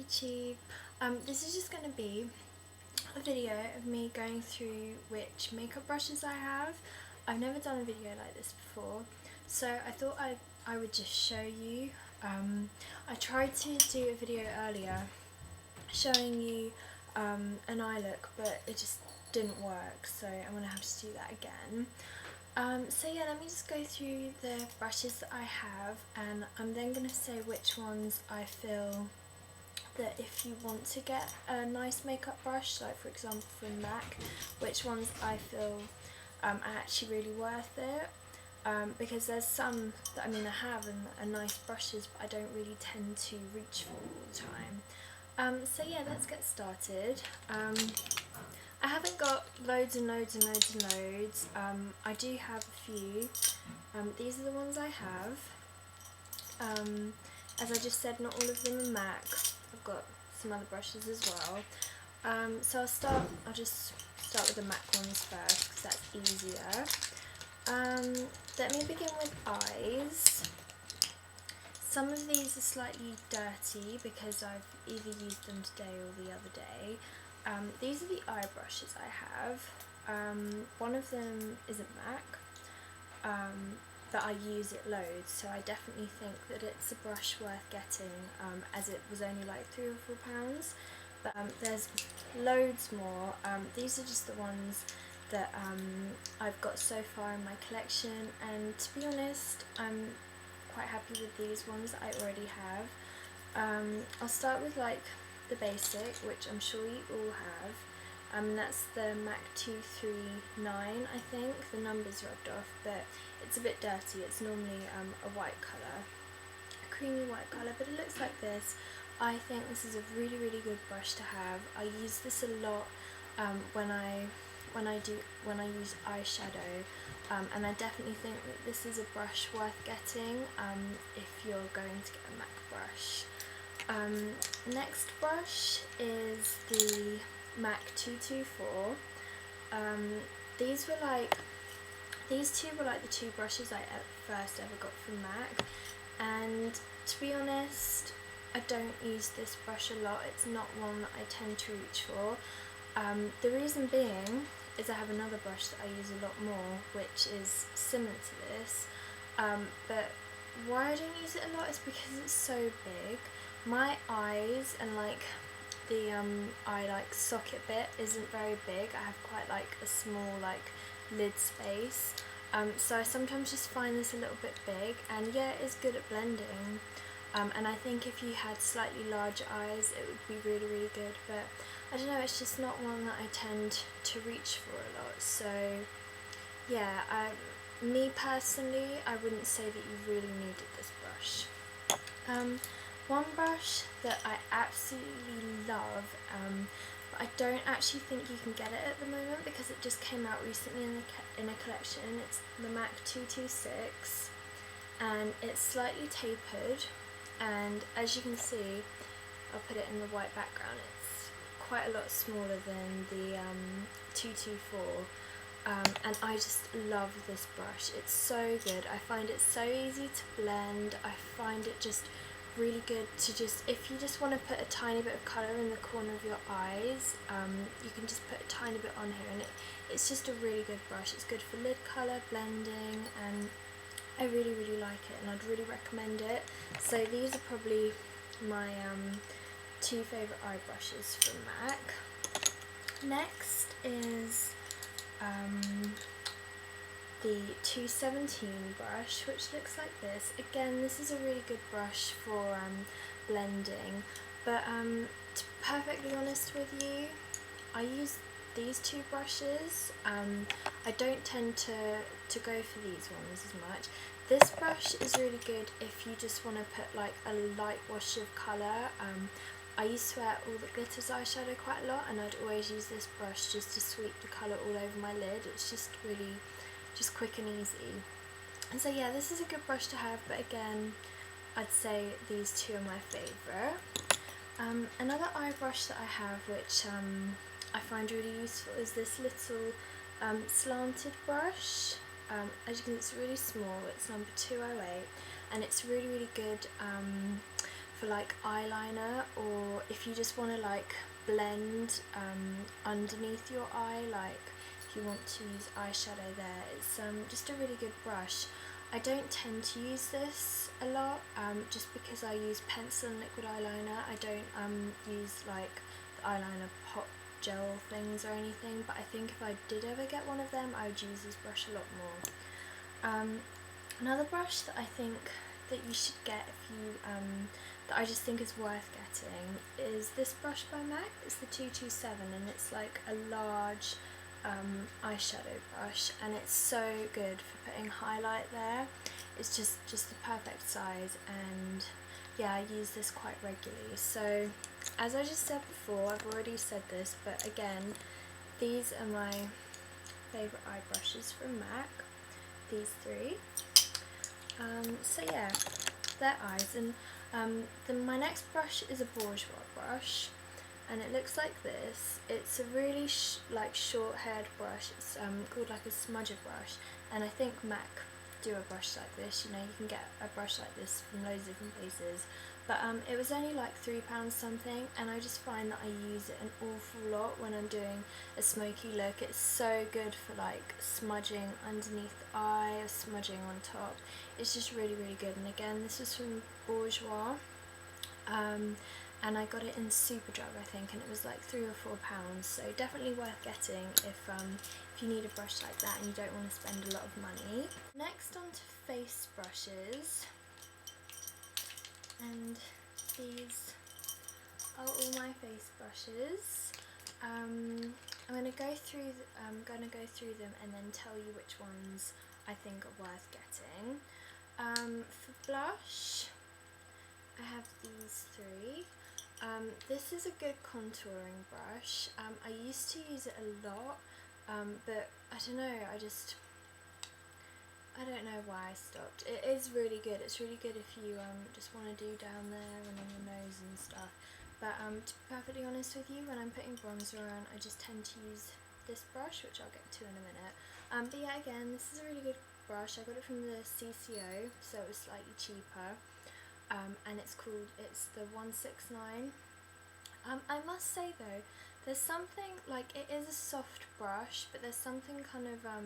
YouTube. This is just going to be a video of me going through which makeup brushes I have. I've never done a video like this before, so I thought I would just show you. I tried to do a video earlier showing you an eye look, but it just didn't work, so I'm going to have to do that again. So yeah, let me just go through the brushes that I have, and I'm then going to say which ones I feel that if you want to get a nice makeup brush, like for example from MAC, which ones I feel are actually really worth it. Because there's some that I have and are nice brushes, but I don't really tend to reach for all the time. So yeah, let's get started. I haven't got loads and loads and loads and loads. I do have a few. These are the ones I have. As I just said, not all of them are MAC. I've got some other brushes as well. So I'll just start with the MAC ones first because that's easier. Let me begin with eyes. Some of these are slightly dirty because I've either used them today or the other day. These are the eye brushes I have. One of them isn't MAC, but I use it loads, so I definitely think that it's a brush worth getting, as it was only like £3 or £4. But there's loads more. These are just the ones that I've got so far in my collection, and to be honest, I'm quite happy with these ones that I already have. I'll start with like the basic, which I'm sure you all have. That's the MAC 239, I think. The number's rubbed off, but it's a bit dirty. It's normally a white colour, a creamy white colour, but it looks like this. I think this is a really, really good brush to have. I use this a lot when I use eyeshadow, and I definitely think that this is a brush worth getting if you're going to get a MAC brush. Next brush is the MAC 224. These two were like the two brushes I first ever got from MAC, and to be honest, I don't use this brush a lot. It's not one that I tend to reach for. The reason being is I have another brush that I use a lot more, which is similar to this, but why I don't use it a lot is because it's so big. My eyes and like the eye like socket bit isn't very big. I have quite like a small like lid space, so I sometimes just find this a little bit big, and yeah, it is good at blending, and I think if you had slightly larger eyes it would be really, really good, but I don't know, it's just not one that I tend to reach for a lot. So yeah, me personally, I wouldn't say that you really needed this brush. One brush that I absolutely love, but I don't actually think you can get it at the moment because it just came out recently in a collection. It's the MAC 226, and it's slightly tapered, and as you can see, I'll put it in the white background, it's quite a lot smaller than the 224, and I just love this brush. It's so good. I find it so easy to blend. I find it just really good to just, if you just want to put a tiny bit of colour in the corner of your eyes, you can just put a tiny bit on here, and it's just a really good brush. It's good for lid colour, blending, and I really, really like it, and I'd really recommend it. So these are probably my two favourite eye brushes from MAC. Next is the 217 brush, which looks like this. Again, this is a really good brush for blending, but to be perfectly honest with you, I use these two brushes. I don't tend to go for these ones as much. This brush is really good if you just want to put like a light wash of colour. I used to wear all the glitters eyeshadow quite a lot, and I'd always use this brush just to sweep the colour all over my lid. It's just really just quick and easy. And so yeah, this is a good brush to have, but again, I'd say these two are my favourite. Another eye brush that I have, which I find really useful, is this little slanted brush. As you can see, it's really small. It's number 208, and it's really, really good for like eyeliner, or if you just want to like blend underneath your eye, like if you want to use eyeshadow there. It's just a really good brush. I don't tend to use this a lot, just because I use pencil and liquid eyeliner. I don't use like the eyeliner pop gel things or anything, but I think if I did ever get one of them, I would use this brush a lot more. Another brush that I think that you should get if you, that I just think is worth getting, is this brush by MAC. It's the 227, and it's like a large eyeshadow brush, and it's so good for putting highlight there. It's just the perfect size, and yeah, I use this quite regularly. So as I just said before, I've already said this, but again, these are my favourite eye brushes from MAC, these three. So yeah, they're eyes, and my next brush is a bourjois brush, and it looks like this. It's a really like short-haired brush. It's called like a smudger brush, and I think MAC do a brush like this. You know, you can get a brush like this from loads of different places, but it was only like £3 something, and I just find that I use it an awful lot when I'm doing a smoky look. It's so good for like smudging underneath the eye or smudging on top. It's just really good. And again, this is from Bourjois, and I got it in Superdrug, I think, and it was like £3 or £4, so definitely worth getting if you need a brush like that and you don't want to spend a lot of money. Next, on to face brushes, and these are all my face brushes. I'm gonna go through them and then tell you which ones I think are worth getting. For blush, I have these three. This is a good contouring brush. I used to use it a lot, but I don't know, I don't know why I stopped. It is really good. It's really good if you just want to do down there and on your nose and stuff. But to be perfectly honest with you, when I'm putting bronzer on, I just tend to use this brush, which I'll get to in a minute. But yeah, again, this is a really good brush. I got it from the CCO, so it was slightly cheaper. And it's the 169. I must say though, there's something, like, it is a soft brush, but there's something kind of a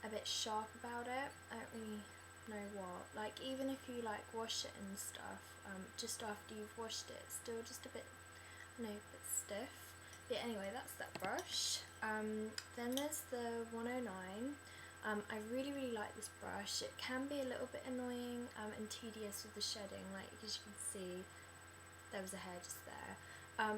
bit sharp about it. I don't really know what. Like, even if you like wash it and stuff, just after you've washed it, it's still just a bit stiff. Yeah, anyway, that's that brush. Then there's the 109. I really like this brush. It can be a little bit annoying and tedious with the shedding, like as you can see there was a hair just there,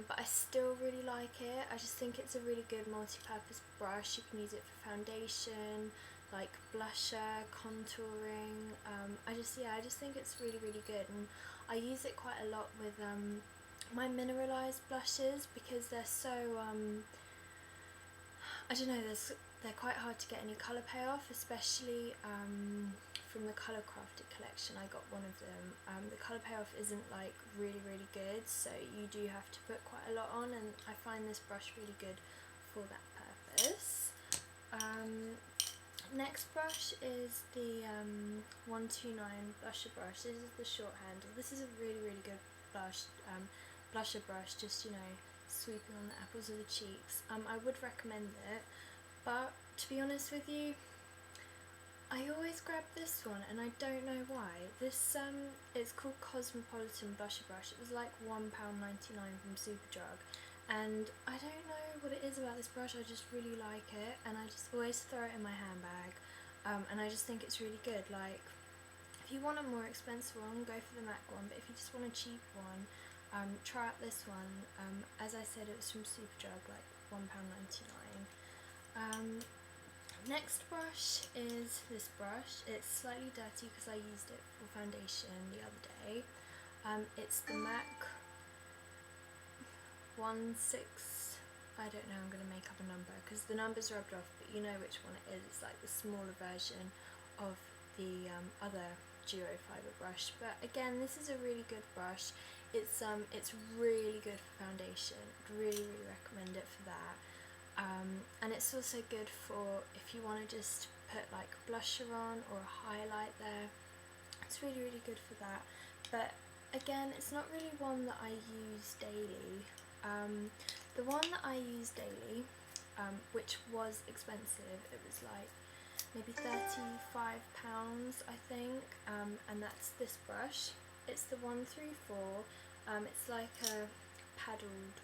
but I still really like it. I just think it's a really good multi-purpose brush. You can use it for foundation, like blusher, contouring. I just think it's really good, and I use it quite a lot with my mineralized blushes, because they're so I don't know, they're quite hard to get any colour payoff, especially from the Colour Crafted collection. I got one of them. The colour payoff isn't like really good, so you do have to put quite a lot on, and I find this brush really good for that purpose. Next brush is the 129 blusher brush. This is the short handle. This is a really good blusher brush, just, you know, sweeping on the apples of the cheeks. I would recommend it, but to be honest with you, I always grab this one, and I don't know why. This it's called Cosmopolitan Blusher Brush. It was like £1.99 from Superdrug, and I don't know what it is about this brush. I just really like it, and I just always throw it in my handbag, and I just think it's really good. Like, if you want a more expensive one, go for the MAC one, but if you just want a cheap one, try out this one. As I said, it was from Superdrug, like £1.99. Next brush is this brush. It's slightly dirty because I used it for foundation the other day. It's the MAC 16, I don't know, I'm going to make up a number because the number's rubbed off, but you know which one it is. It's like the smaller version of the other duo fibre brush. But again, this is a really good brush. It's really good for foundation. I'd really recommend it for that. And it's also good for if you want to just put like blusher on or a highlight there. It's really good for that. But again, it's not really one that I use daily. The one that I use daily, which was expensive, it was like maybe £35 I think, and that's this brush. It's the 134. It's like a paddled,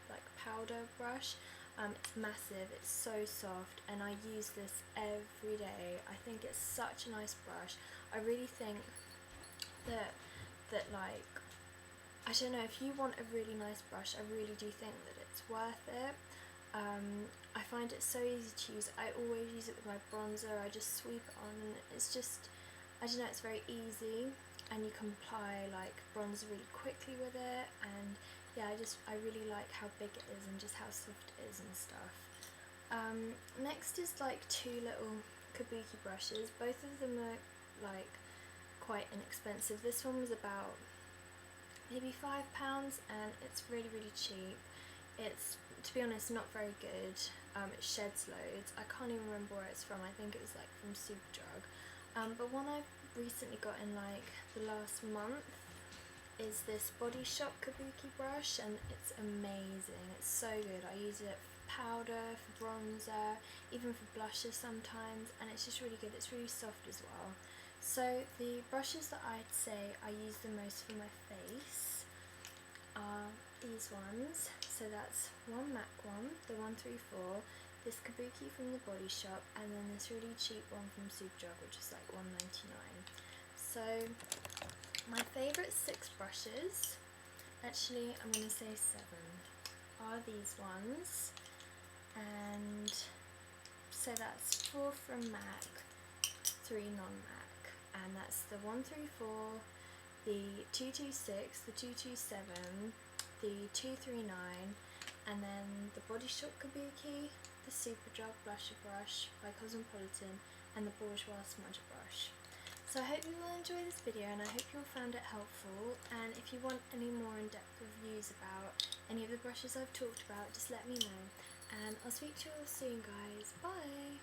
like powder brush. It's massive, it's so soft, and I use this every day. I think it's such a nice brush. I really think that like, I don't know, if you want a really nice brush, I really do think that it's worth it. I find it so easy to use. I always use it with my bronzer. I just sweep it on and it's just, I don't know, it's very easy, and you can apply like bronzer really quickly with it, and yeah, I really like how big it is and just how soft it is and stuff. Next is like two little kabuki brushes. Both of them are like quite inexpensive. This one was about maybe £5 and it's really cheap. It's, to be honest, not very good. It sheds loads. I can't even remember where it's from. I think it was like from Superdrug. But one I've recently got in like the last month is this Body Shop kabuki brush, and it's amazing. It's so good. I use it for powder, for bronzer, even for blushes sometimes, and it's just really good. It's really soft as well. So the brushes that I'd say I use the most for my face are these ones. So that's one MAC one, the 134, this kabuki from the Body Shop, and then this really cheap one from Superdrug, which is like £1.99. So my favourite 6 brushes, actually I'm going to say 7, are these ones. And so that's 4 from MAC, 3 non-MAC, and that's the 134, the 226, the 227, the 239, and then the Body Shop kabuki, the Superdrug blusher brush by Cosmopolitan, and the Bourjois smudge brush. So I hope you will enjoy this video, and I hope you all found it helpful, and if you want any more in-depth reviews about any of the brushes I've talked about, just let me know, and I'll speak to you all soon, guys. Bye!